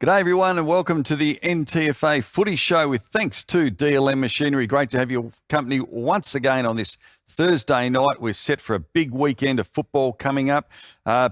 G'day everyone and welcome to the NTFA Footy Show with thanks to DLM Machinery. Great to have your company once again on this Thursday night. We're set for a big weekend of football coming up.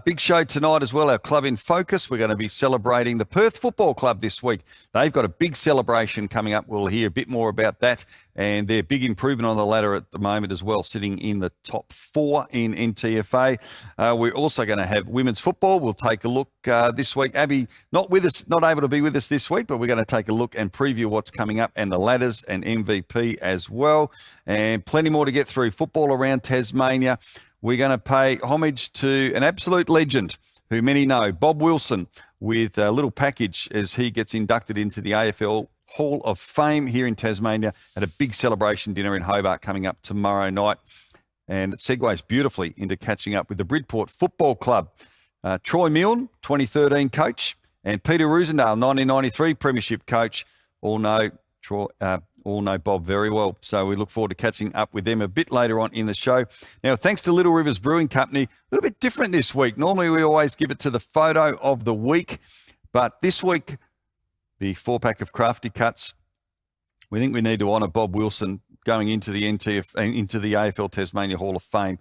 Big show tonight as well, our club in focus. We're going to be celebrating the Perth Football Club this week. They've got a big celebration coming up. We'll hear a bit more about that and their big improvement on the ladder at the moment as well, sitting in the top 4 in NTFA. We're also going to have women's football. We'll take a look this week. Abby, not able to be with us this week, but we're going to take a look and preview what's coming up and the ladders and MVP as well. And plenty more to get through. Football around Tasmania. We're going to pay homage to an absolute legend who many know, Bob Wilson, with a little package as he gets inducted into the AFL Hall of Fame here in Tasmania at a big celebration dinner in Hobart coming up tomorrow night. And it segues beautifully into catching up with the Bridport Football Club. Troy Milne, 2013 coach, and Peter Roosendahl, 1993 premiership coach, all know Bob very well. So we look forward to catching up with them a bit later on in the show. Now, thanks to Little Rivers Brewing Company, a little bit different this week. Normally we always give it to the photo of the week, but this week, the 4-pack of Crafty Cuts, we think we need to honour Bob Wilson going into the AFL Tasmania Hall of Fame.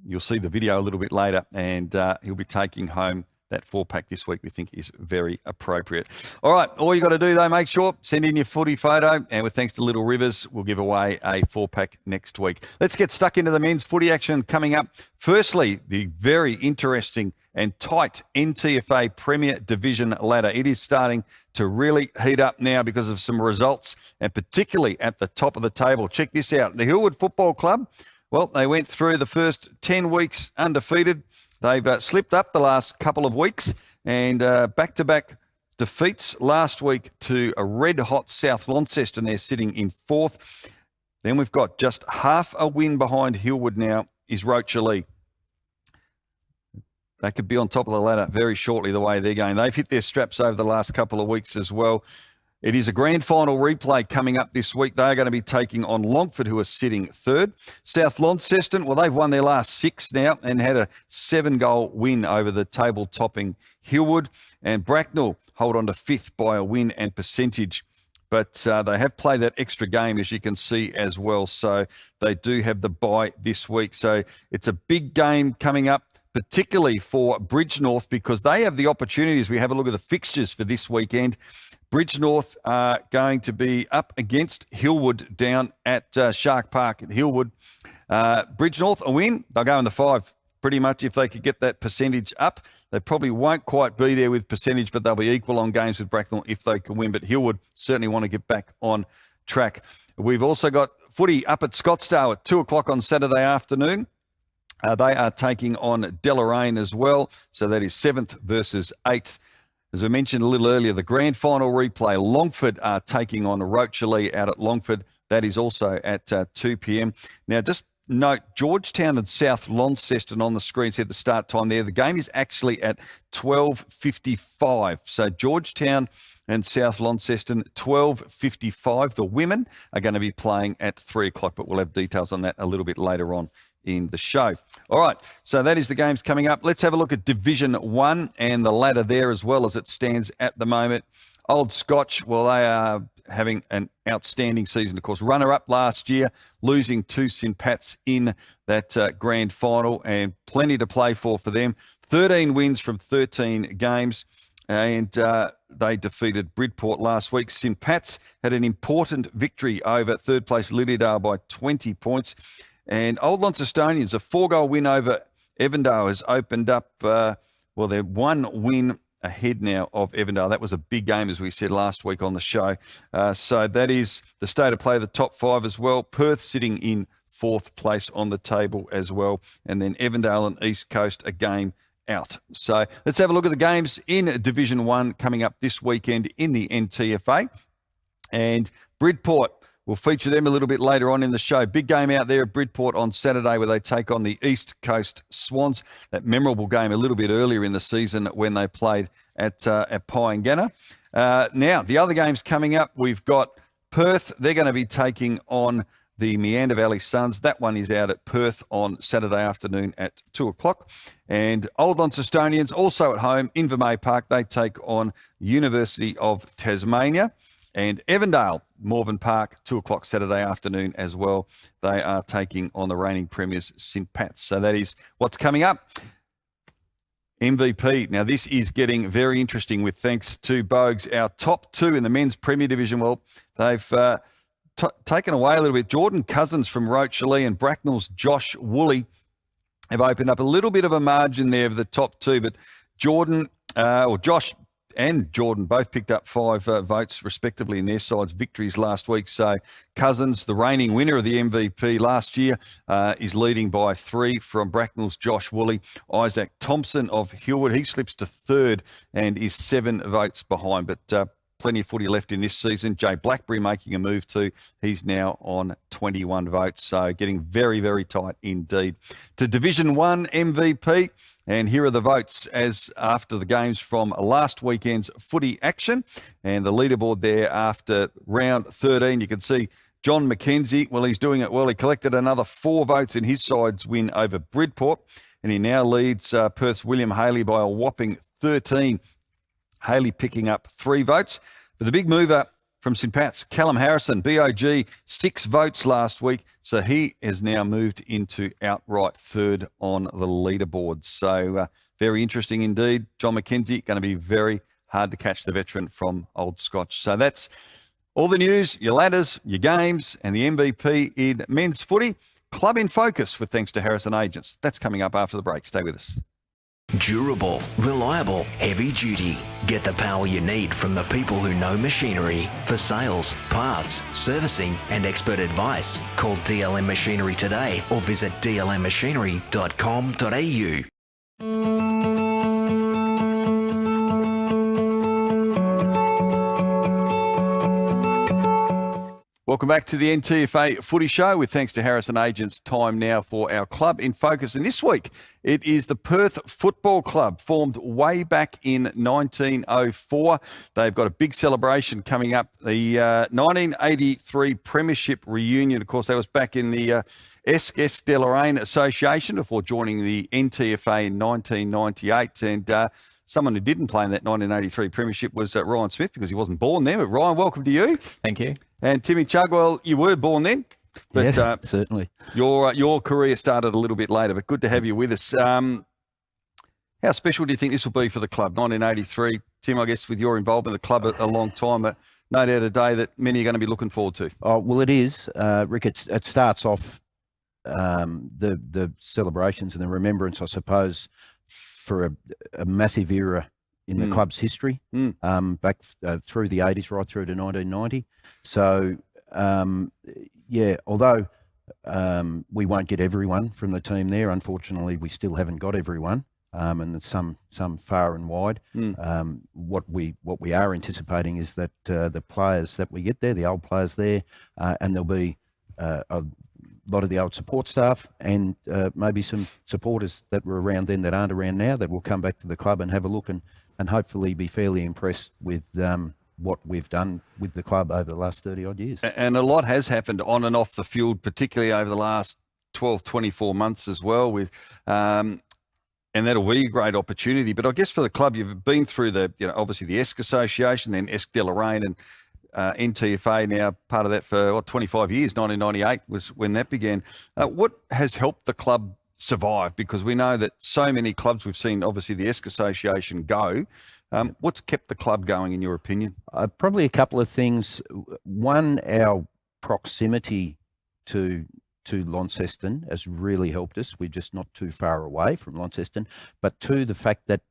You'll see the video a little bit later, and he'll be taking home that 4-pack this week. We think is very appropriate. All right, all you got to do though, make sure send in your footy photo, and with thanks to Little Rivers, we'll give away a 4-pack next week. Let's get stuck into the men's footy action coming up. Firstly, the very interesting and tight NTFA Premier Division ladder. It is starting to really heat up now because of some results, and particularly at the top of the table. Check this out. The Hillwood Football Club, well, they went through the first 10 weeks undefeated. They've slipped up the last couple of weeks, and back-to-back defeats last week to a red-hot South Launceston. They're sitting in 4th. Then we've got just half a win behind Hillwood now is Rochalee. They could be on top of the ladder very shortly the way they're going. They've hit their straps over the last couple of weeks as well. It is a grand final replay coming up this week. They're going to be taking on Longford, who are sitting 3rd. South Launceston, well, they've won their last 6 now and had a 7-goal win over the table-topping Hillwood. And Bracknell hold on to 5th by a win and percentage. But they have played that extra game, as you can see as well. So they do have the bye this week. So it's a big game coming up, particularly for Bridgenorth, because they have the opportunities. We have a look at the fixtures for this weekend. Bridgenorth are going to be up against Hillwood down at Shark Park at Hillwood. Bridgenorth, a win, they'll go in the 5 pretty much if they could get that percentage up. They probably won't quite be there with percentage, but they'll be equal on games with Bracknell if they can win. But Hillwood certainly want to get back on track. We've also got footy up at Scottsdale at 2 o'clock on Saturday afternoon. They are taking on Deloraine as well. So that is 7th versus 8th. As I mentioned a little earlier, the grand final replay, Longford are taking on Rochalee out at Longford. That is also at 2 p.m. Now, just note, Georgetown and South Launceston on the screen said the start time there. The game is actually at 12:55. So Georgetown and South Launceston, 12:55. The women are going to be playing at 3 o'clock, but we'll have details on that a little bit later on in the show. All right, so that is the games coming up. Let's have a look at Division 1 and the ladder there as well as it stands at the moment. Old Scotch, well, they are having an outstanding season. Of course, runner-up last year, losing to St. Pat's in that grand final, and plenty to play for them. 13 wins from 13 games, and they defeated Bridport last week. St. Pat's had an important victory over third-place Lilydale by 20 points. And Old Launcestonians, a 4-goal win over Evandale has opened up, they're 1 win ahead now of Evandale. That was a big game, as we said last week on the show. So that is the state of play of the top 5 as well. Perth sitting in 4th place on the table as well. And then Evandale and East Coast a game out. So let's have a look at the games in Division 1 coming up this weekend in the NTFA. And Bridport, we'll feature them a little bit later on in the show. Big game out there at Bridport on Saturday where they take on the East Coast Swans. That memorable game a little bit earlier in the season when they played at Pyangana. Now, the other games coming up, we've got Perth. They're going to be taking on the Meander Valley Suns. That one is out at Perth on Saturday afternoon at 2 o'clock. And Old Launcestonians also at home, Invermay Park. They take on University of Tasmania. And Evandale, Morven Park, 2 o'clock Saturday afternoon as well. They are taking on the reigning premiers, St Pat's. So that is what's coming up. MVP. Now, this is getting very interesting with thanks to Bogues. Our top two in the men's Premier Division, well, they've taken away a little bit. Jordan Cousins from Rochalee and Bracknell's Josh Woolley have opened up a little bit of a margin there of the top two, but Josh and Jordan both picked up 5 votes respectively in their sides' victories last week. So Cousins, the reigning winner of the MVP last year, is leading by 3 from Bracknell's Josh Woolley. Isaac Thompson of Hillwood, he slips to 3rd and is 7 votes behind. But plenty of footy left in this season. Jay Blackberry making a move too. He's now on 21 votes. So getting very, very tight indeed. To Division 1 MVP. And here are the votes as after the games from last weekend's footy action. And the leaderboard there after round 13, you can see John McKenzie. Well, he's doing it well. He collected another 4 votes in his side's win over Bridport. And he now leads Perth's William Haley by a whopping 13. Haley picking up 3 votes. But the big mover from St Pat's, Callum Harrison, BOG, 6 votes last week. So he has now moved into outright 3rd on the leaderboard. So very interesting indeed. John McKenzie, going to be very hard to catch, the veteran from Old Scotch. So that's all the news, your ladders, your games, and the MVP in men's footy. Club in Focus with thanks to Harrison Agents. That's coming up after the break. Stay with us. Durable, reliable, heavy duty. Get the power you need from the people who know machinery. For sales, parts, servicing and expert advice, call DLM Machinery today or visit dlmmachinery.com.au. Welcome back to the NTFA Footy Show with thanks to Harrison Agents. Time now for our Club in Focus. And this week, it is the Perth Football Club, formed way back in 1904. They've got a big celebration coming up. The 1983 Premiership reunion, of course, that was back in the Esk de Lorraine Association before joining the NTFA in 1998. And someone who didn't play in that 1983 Premiership was Ryan Smith, because he wasn't born there. But Ryan, welcome to you. Thank you. And Timmy Chugwell, you were born then, but yes, certainly. Your career started a little bit later, but good to have you with us. How special do you think this will be for the club? 1983, Tim, I guess with your involvement in the club a long time, no doubt a day that many are going to be looking forward to. Oh, well, it is, Rick. It starts off the celebrations and the remembrance, I suppose, for a massive era in the club's history, back through the 80s right through to 1990. So, although we won't get everyone from the team there, unfortunately, we still haven't got everyone, and some far and wide. What we are anticipating is that the players that we get there, the old players there, and there'll be a lot of the old support staff and maybe some supporters that were around then that aren't around now that will come back to the club and have a look and hopefully be fairly impressed with what we've done with the club over the last 30-odd years. And a lot has happened on and off the field, particularly over the last 12, 24 months as well. With and that'll be a great opportunity. But I guess for the club, you've been through obviously the Esk Association, then Esk de Lorraine, and NTFA now part of that for 25 years. 1998 was when that began. What has helped the club survive? Because we know that so many clubs, we've seen obviously the Esk Association go. What's kept the club going, in your opinion? Probably a couple of things. One, our proximity to Launceston has really helped us. We're just not too far away from Launceston. But two, the fact that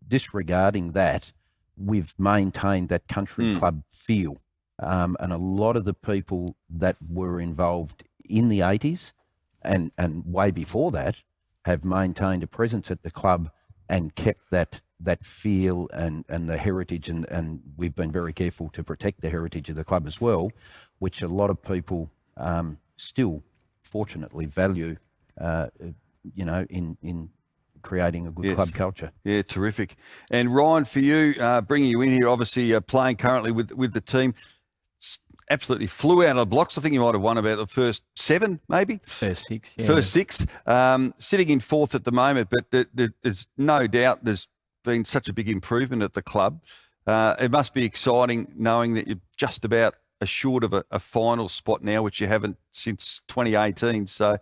disregarding that, we've maintained that country club feel. And a lot of the people that were involved in the 80s and way before that have maintained a presence at the club and kept that feel and the heritage, and we've been very careful to protect the heritage of the club as well, which a lot of people still fortunately value, in creating a good club culture. Yeah, terrific. And Ryan, for you, bringing you in here, obviously playing currently with the team, absolutely flew out of the blocks. I think you might have won about the first 7, maybe. First 6, yeah. First 6. Sitting in 4th at the moment, but there's no doubt there's been such a big improvement at the club. It must be exciting knowing that you're just about assured of a final spot now, which you haven't since 2018. So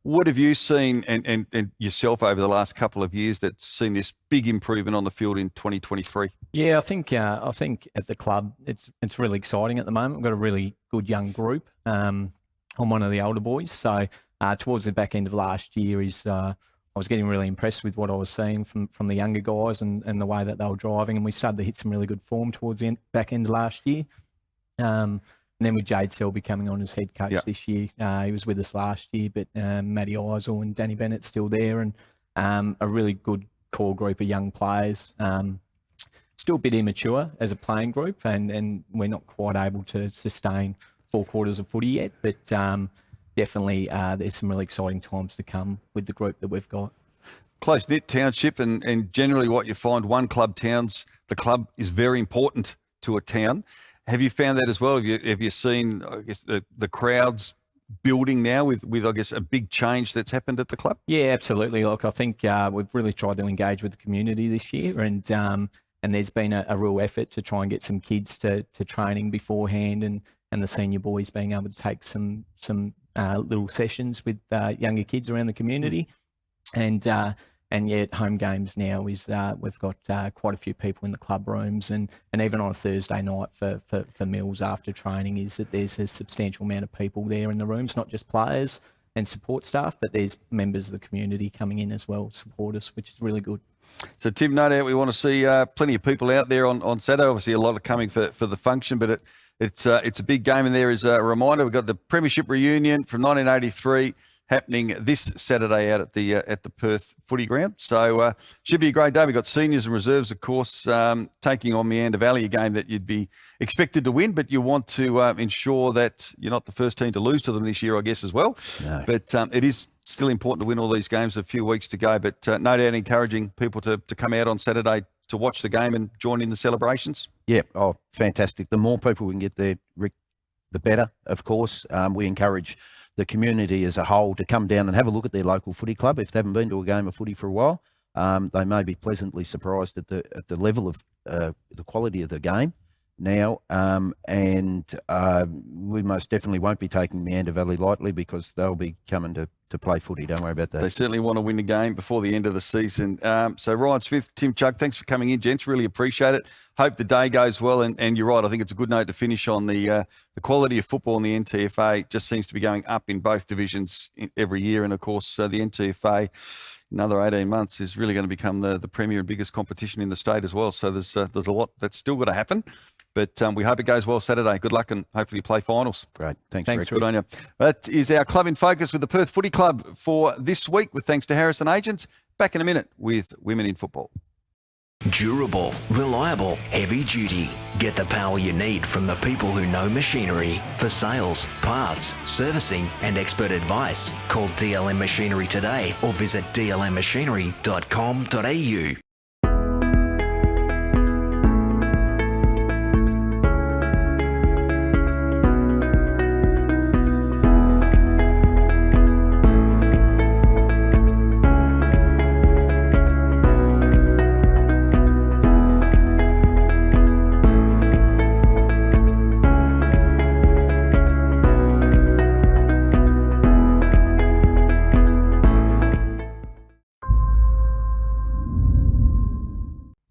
what have you seen and yourself over the last couple of years that's seen this big improvement on the field in 2023? Yeah, I think at the club it's really exciting at the moment. We've got a really good young group. I'm one of the older boys, so towards the back end of last year I was getting really impressed with what I was seeing from the younger guys and the way that they were driving, and we started to hit some really good form towards the back end of last year. And then with Jade Selby coming on as head coach this year, he was with us last year, but Matty Eisel and Danny Bennett still there, and a really good core group of young players. Still a bit immature as a playing group, and we're not quite able to sustain 4 quarters of footy yet, but definitely there's some really exciting times to come with the group that we've got. Close-knit township, and generally what you find, one club towns, the club is very important to a town. Have you found that as well? Have you seen, I guess, the crowds building now with I guess, a big change that's happened at the club? Yeah, absolutely. Look, I think we've really tried to engage with the community this year, and there's been a real effort to try and get some kids to training beforehand, and the senior boys being able to take some little sessions with younger kids around the community. And yet home games now is we've got quite a few people in the club rooms, and even on a Thursday night for meals after training, is that there's a substantial amount of people there in the rooms, not just players and support staff, but there's members of the community coming in as well to support us, which is really good. So Tim, no doubt we want to see plenty of people out there on Saturday. Obviously a lot are coming for the function, but it's a big game, and there is a reminder, we've got the Premiership reunion from 1983 happening this Saturday out at the Perth Footy Ground. So should be a great day. We've got seniors and reserves, of course, taking on Meander Valley, a game that you'd be expected to win, but you want to ensure that you're not the first team to lose to them this year, I guess, as well. No. But it is still important to win all these games. A few weeks to go, but no doubt encouraging people to come out on Saturday to watch the game and join in the celebrations. Yeah, oh, fantastic. The more people we can get there, Rick, the better, of course. We encourage the community as a whole to come down and have a look at their local footy club. If they haven't been to a game of footy for a while, they may be pleasantly surprised at the level of the quality of the game now. And we most definitely won't be taking Meander Valley lightly, because they'll be coming to play footy. Don't worry about that. They certainly want to win the game before the end of the season. So Ryan Smith, Tim Chugg, thanks for coming in, gents. Really appreciate it. Hope the day goes well. And you're right, I think it's a good note to finish on. The quality of football in the NTFA just seems to be going up in both divisions every year. And of course, the NTFA, another 18 months, is really going to become the premier and biggest competition in the state as well. So there's a lot that's still got to happen. But we hope it goes well Saturday. Good luck, and hopefully you play finals. Great. Thanks Rick. Good on you. That is our Club in Focus with the Perth Footy Club for this week, with thanks to Harrison Agents. Back in a minute with Women in Football. Durable, reliable, heavy duty. Get the power you need from the people who know machinery. For sales, parts, servicing and expert advice, call DLM Machinery today or visit dlmmachinery.com.au.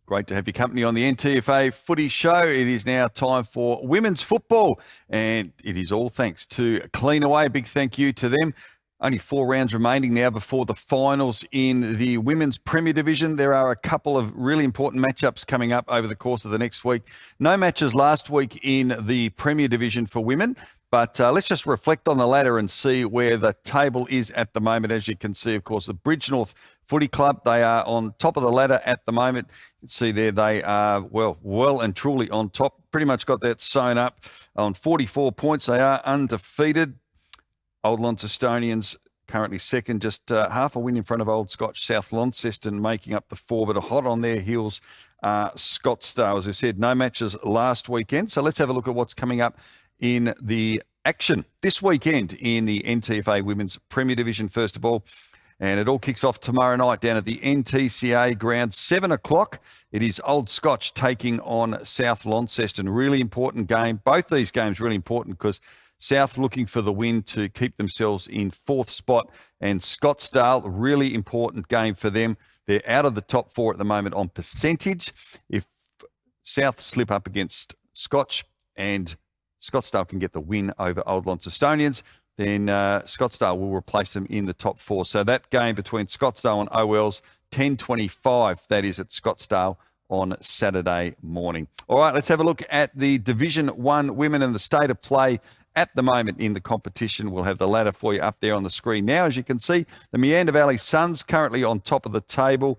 Great to have your company on the NTFA Footy Show. It is now time for women's football, and it is all thanks to Cleanaway. A big thank you to them. Only 4 rounds remaining now before the finals in the Women's Premier Division. There are a couple of really important matchups coming up over the course of the next week. No matches last week in the Premier Division for women, but let's just reflect on the ladder and see where the table is at the moment. As you can see, of course, the Bridgenorth Footy Club, they are on top of the ladder at the moment. You can see there they are well and truly on top. Pretty much got that sewn up on 44 points. They are undefeated. Old Launcestonians currently second, just half a win in front of Old Scotch South Launceston, making up the 4, but hot on their heels Scottsdale. As I said, no matches last weekend. So let's have a look at what's coming up in the action this weekend in the NTFA Women's Premier Division, first of all. And it all kicks off tomorrow night down at the NTCA ground, 7 o'clock. It is Old Scotch taking on South Launceston. Really important game. Both these games really important because South looking for the win to keep themselves in 4th spot. And Scottsdale, really important game for them. They're out of the top 4 at the moment on percentage. If South slip up against Scotch and Scottsdale can get the win over Old Launcestonians, then Scottsdale will replace them in the top 4. So that game between Scottsdale and OL's 10:25. That is at Scottsdale on Saturday morning. All right, let's have a look at the Division 1 women and the state of play at the moment in the competition. We'll have the ladder for you up there on the screen now. As you can see, the Meander Valley Suns currently on top of the table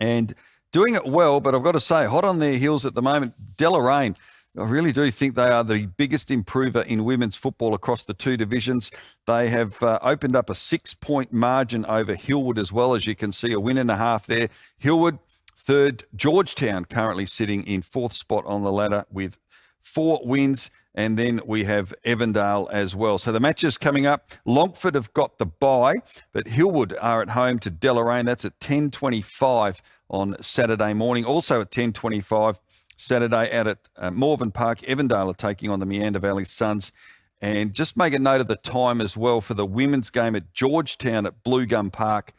and doing it well, but I've got to say, hot on their heels at the moment, Deloraine. I really do think they are the biggest improver in women's football across the 2 divisions. They have opened up a 6-point margin over Hillwood as well, as you can see, a win and a half there. Hillwood, 3rd. Georgetown currently sitting in 4th spot on the ladder with 4 wins. And then we have Evandale as well. So the matches coming up, Longford have got the bye, but Hillwood are at home to Deloraine. That's at 10:25 on Saturday morning. Also at 10:25 Saturday out at Morven Park, Evandale are taking on the Meander Valley Suns. And just make a note of the time as well for the women's game at Georgetown at Blue Gum Park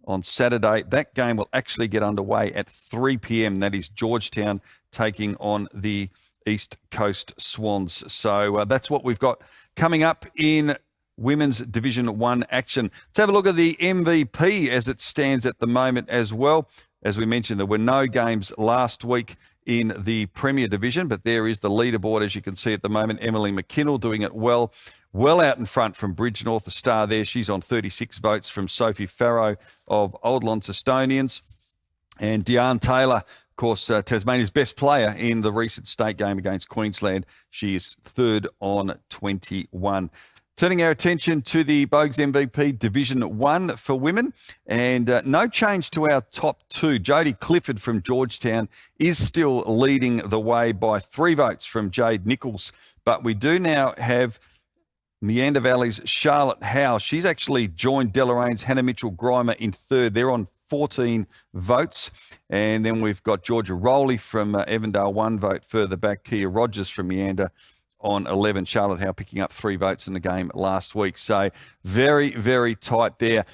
on Saturday. That game will actually get underway at 3 p.m. That is Georgetown taking on the East Coast Swans. So that's what we've got coming up in Women's Division 1 action. Let's have a look at the MVP as it stands at the moment as well. As we mentioned, there were no games last week in the Premier Division, but there is the leaderboard, as you can see at the moment. Emily McKinnell doing it well out in front from Bridgenorth, the star there. She's on 36 votes from Sophie Farrow of Old Launcestonians. And Deanne Taylor, of course, Tasmania's best player in the recent state game against Queensland. She is 3rd on 21. Turning our attention to the Bogues MVP Division 1 for women, and no change to our top 2. Jodie Clifford from Georgetown is still leading the way by 3 votes from Jade Nichols, but we do now have Meander Valley's Charlotte Howe. She's actually joined Deloraine's Hannah Mitchell-Grimer in 3rd. They're on 14 votes. And then we've got Georgia Rowley from Evandale, 1 vote further back. Kia Rogers from Meander on 11. Charlotte Howe picking up 3 votes in the game last week. So very, very tight there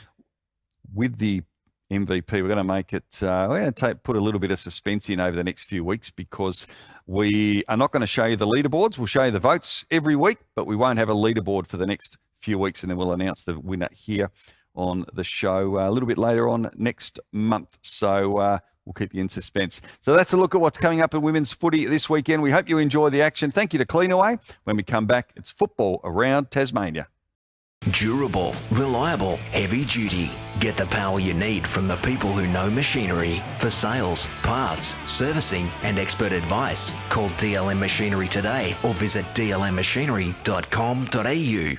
with the MVP. We're going to make it, we're going to put a little bit of suspense in over the next few weeks because we are not going to show you the leaderboards. We'll show you the votes every week, but we won't have a leaderboard for the next few weeks, and then we'll announce the winner here on the show a little bit later on next month. So we'll keep you in suspense. So that's a look at what's coming up in women's footy this weekend. We hope you enjoy the action. Thank you to Cleanaway. When we come back, it's football around Tasmania. Durable, reliable, heavy duty. Get the power you need from the people who know machinery. For sales, parts, servicing and expert advice, call DLM Machinery today or visit dlmmachinery.com.au.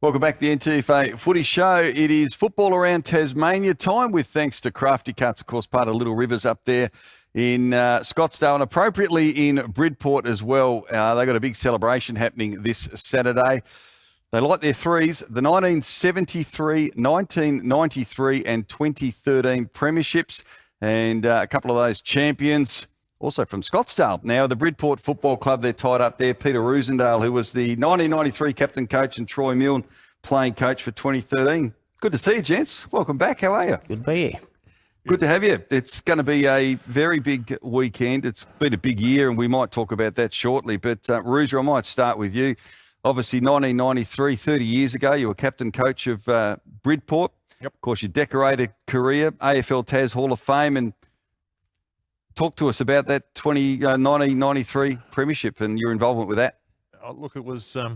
Welcome back to the NTFA Footy Show. It is football around Tasmania time with thanks to Crafty Cuts, of course, part of Little Rivers up there in Scottsdale and appropriately in Bridport as well. They got a big celebration happening this Saturday. They light their threes, the 1973, 1993 and 2013 premierships, and a couple of those champions also from Scottsdale. Now, the Bridport Football Club, they're tied up there. Peter Roosendale, who was the 1993 captain coach, and Troy Milne, playing coach for 2013. Good to see you, gents. Welcome back. How are you? Good to be here. Good to have you. It's going to be a very big weekend. It's been a big year, and we might talk about that shortly. But, Rooser, I might start with you. Obviously, 1993, 30 years ago, you were captain coach of Bridport. Yep. Of course, your decorated career, AFL Tas Hall of Fame, and talk to us about that 1993 premiership and your involvement with that. Look, it was, I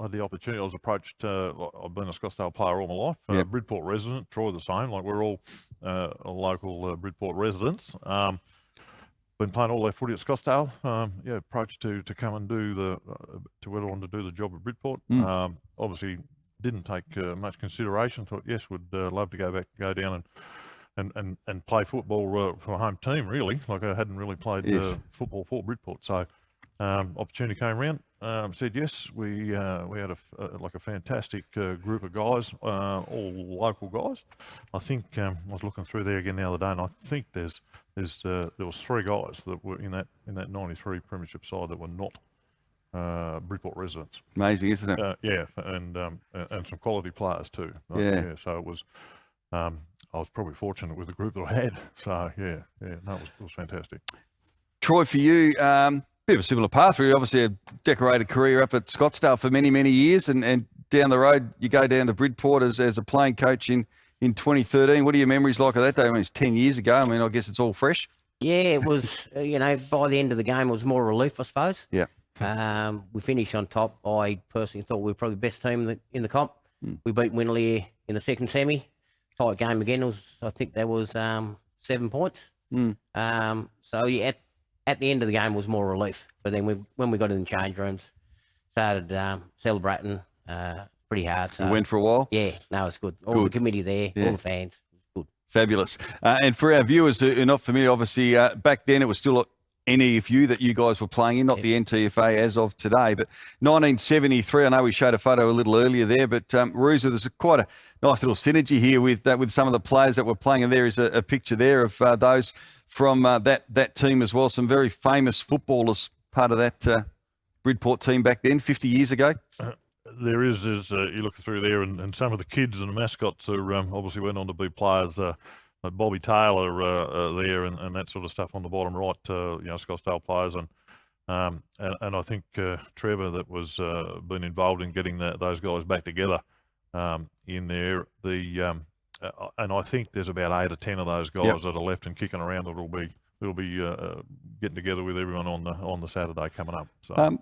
had the opportunity, I was approached, I've been a Scottsdale player all my life, Yep. Bridport resident, Troy the same, like we're all local Bridport residents. Been playing all their footy at Scottsdale, approached to come and do to whether I wanted to do the job at Bridport. Obviously didn't take much consideration, thought, yes, would love to go down and play football for a home team, really. Like I hadn't really played Yes. football for Bridport. So opportunity came around, said yes. We had a fantastic group of guys, all local guys. I think I was looking through there again the other day, and I think there was 3 guys that were in that '93 premiership side that were not Bridport residents. Amazing, isn't it? Yeah, and some quality players too. Yeah. So it was. I was probably fortunate with the group that I had. So no, it was fantastic. Troy, for you, bit of a similar path. Really, obviously a decorated career up at Scottsdale for many, many years, and down the road you go down to Bridport as a playing coach in 2013. What are your memories like of that day? I mean, it's 10 years ago. I mean, I guess it's all fresh. Yeah, it was, by the end of the game, it was more relief, I suppose. Yeah. We finished on top. I personally thought we were probably the best team in the comp. We beat Winderley in the second semi. Tight game again. I think there was 7 points. So yeah, at the end of the game was more relief. But then when we got in the change rooms, started celebrating pretty hard. So You went for a while. yeah, no, it's good. All the committee there, all the fans. Good. Fabulous. And for our viewers who are not familiar, obviously back then it was still NEFU that you guys were playing in, not the NTFA as of today. But 1973, I know we showed a photo a little earlier there, but Roosa, there's quite a nice little synergy here with some of the players that were playing, and there is a picture there of those from that team as well. Some very famous footballers part of that Bridport team back then, 50 years ago. There is you look through there, and some of the kids and the mascots are obviously went on to be players. Like Bobby Taylor there, and that sort of stuff on the bottom right. Scottsdale players, and I think Trevor that was been involved in getting those guys back together in there. And I think there's about 8 or 10 of those guys that are left and kicking around that'll be getting together with everyone on the Saturday coming up. So,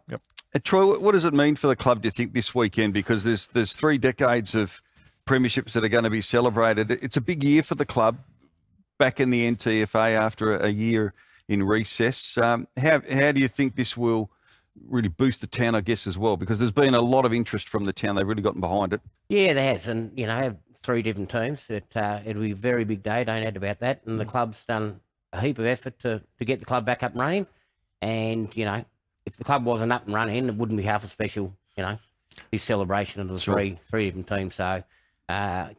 Troy, what does it mean for the club, do you think, this weekend? Because there's 3 decades of premierships that are going to be celebrated. It's a big year for the club back in the NTFA after a year in recess. How do you think this will really boost the town, I guess, as well? Because there's been a lot of interest from the town. They've really gotten behind it. Yeah, there has. And, have 3 different teams. It'll be a very big day, don't add about that. And the club's done a heap of effort to get the club back up and running. And, if the club wasn't up and running, it wouldn't be half as special, this celebration of the three different teams. So,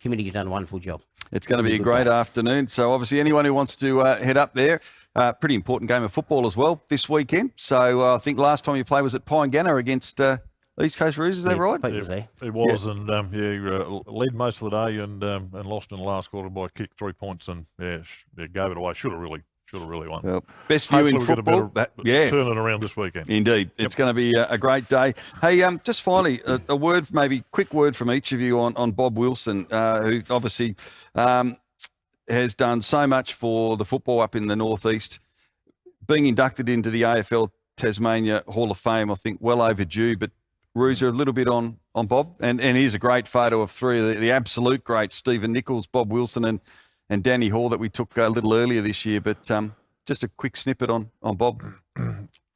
committee's done a wonderful job. It's going to be a great afternoon. So obviously anyone who wants to head up there, pretty important game of football as well this weekend. So I think last time you played was at Pyengana against East Coast Roos, is that right? Pete was there. It was, and led most of the day and lost in the last quarter by a kick, 3 points, and gave it away. Should have really won. Well, best view in Hopefully football. Turn it around this weekend. Indeed. It's going to be a great day. Hey, just finally, a word, maybe quick word from each of you on Bob Wilson, who obviously has done so much for the football up in the northeast. Being inducted into the AFL Tasmania Hall of Fame, I think well overdue, but Roosa, a little bit on Bob. And here's a great photo of 3 of the absolute greats, Stephen Nichols, Bob Wilson and Danny Hall that we took a little earlier this year. But just a quick snippet on Bob.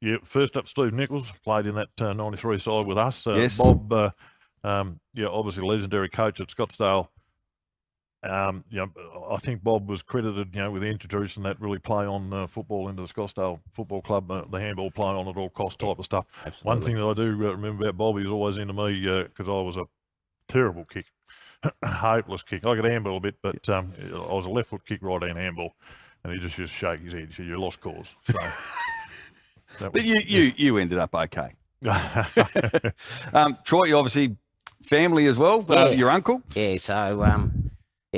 Yeah, first up, Steve Nichols played in that 93 side with us. Yes. Bob, obviously legendary coach at Scottsdale. I think Bob was credited, with introducing that really play on football into the Scottsdale Football Club, the handball play on at all cost type of stuff. Absolutely. One thing that I do remember about Bob, he was always into me because I was a terrible kick. Hopeless kick. I could handball a bit, but I was a left foot kick, right hand handball, and he just used to shake his head. He said, "You lost cause." So, But you ended up okay. Troy, you obviously family as well. Your uncle. Yeah, so,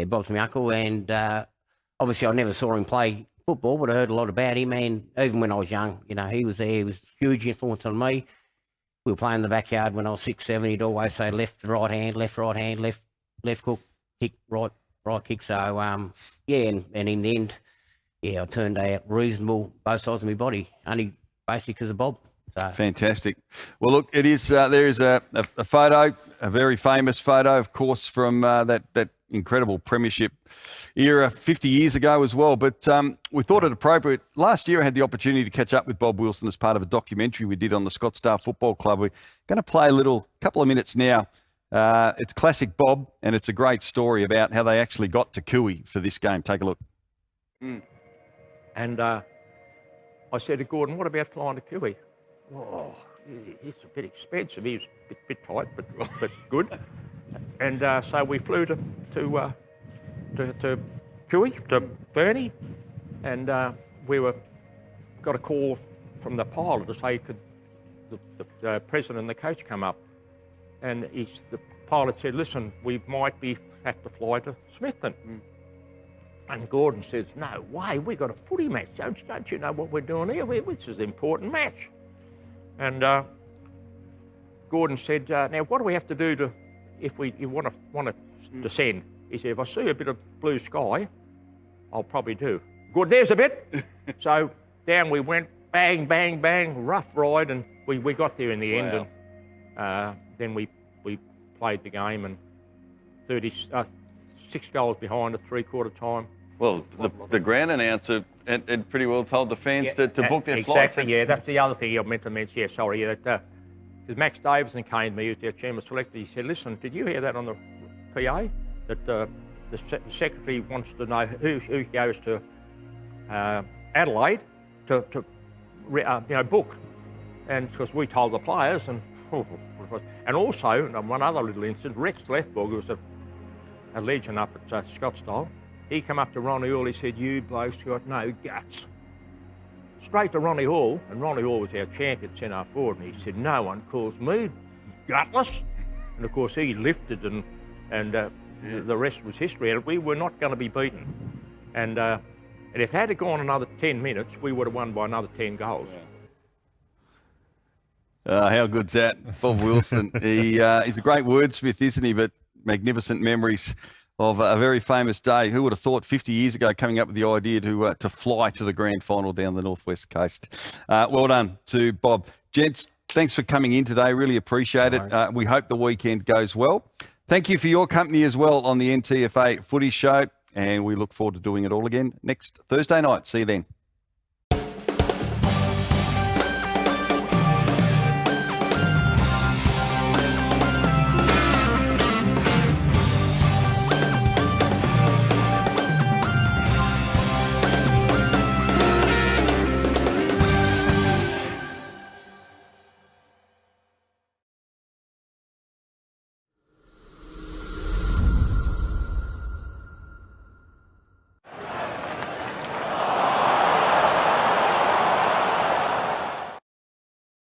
Bob's my uncle, and obviously I never saw him play football, but I heard a lot about him, and even when I was young, he was there. He was a huge influence on me. We were playing in the backyard when I was 6, 7. He'd always say left, right hand, left hook, kick, right kick. So, and in the end, I turned out reasonable both sides of my body, only basically because of Bob. So. Fantastic. Well, look, it is. There is a photo, a very famous photo, of course, from that incredible premiership era 50 years ago as well. But we thought it appropriate. Last year I had the opportunity to catch up with Bob Wilson as part of a documentary we did on the Scottsdale Football Club. We're going to play a couple of minutes now. It's classic Bob, and it's a great story about how they actually got to Cooey for this game. Take a look. And I said to Gordon, "What about flying to Cooey?" "Oh, it's a bit expensive. He was a bit tight, but good. And so we flew to Cooey, to Fernie, and we got a call from the pilot to say could the president and the coach come up, and the pilot said, "Listen, we might have to fly to Smithton." And Gordon says, "No way, we got a footy match. Don't you know what we're doing here? This is an important match." And Gordon said, "Now what do we have to do if you want to descend?" He said, "If I see a bit of blue sky, I'll probably do." Good, there's a bit. So down we went, bang, bang, bang, rough ride, and we got there in the end. And then we played the game, and 6 goals behind at 3/4 time. Well, the ground announcer had pretty well told the fans to book their flights. Exactly, yeah. That's the other thing I meant to mention. Yeah, sorry. Yeah, because Max Davison came to me, who's their chairman selector. He said, "Listen, did you hear that on the PA? That the secretary wants to know who goes to Adelaide to book." And because we told the players, and also one other little incident, Rex Lethborg, who was a legend up at Scottsdale, he came up to Ronnie Hall. He said, "You blokes got no guts." Straight to Ronnie Hall, and Ronnie Hall was our champion centre forward, and he said, "No one calls me gutless." And of course he lifted, and the rest was history. And we were not going to be beaten. And if it had gone another 10 minutes, we would have won by another 10 goals. How good's that? Bob Wilson. He's a great wordsmith, isn't he? But magnificent memories of a very famous day. Who would have thought 50 years ago coming up with the idea to fly to the grand final down the northwest coast? Well done to Bob. Gents, thanks for coming in today. Really appreciate it. We hope the weekend goes well. Thank you for your company as well on the NTFA Footy Show, and we look forward to doing it all again next Thursday night. See you then.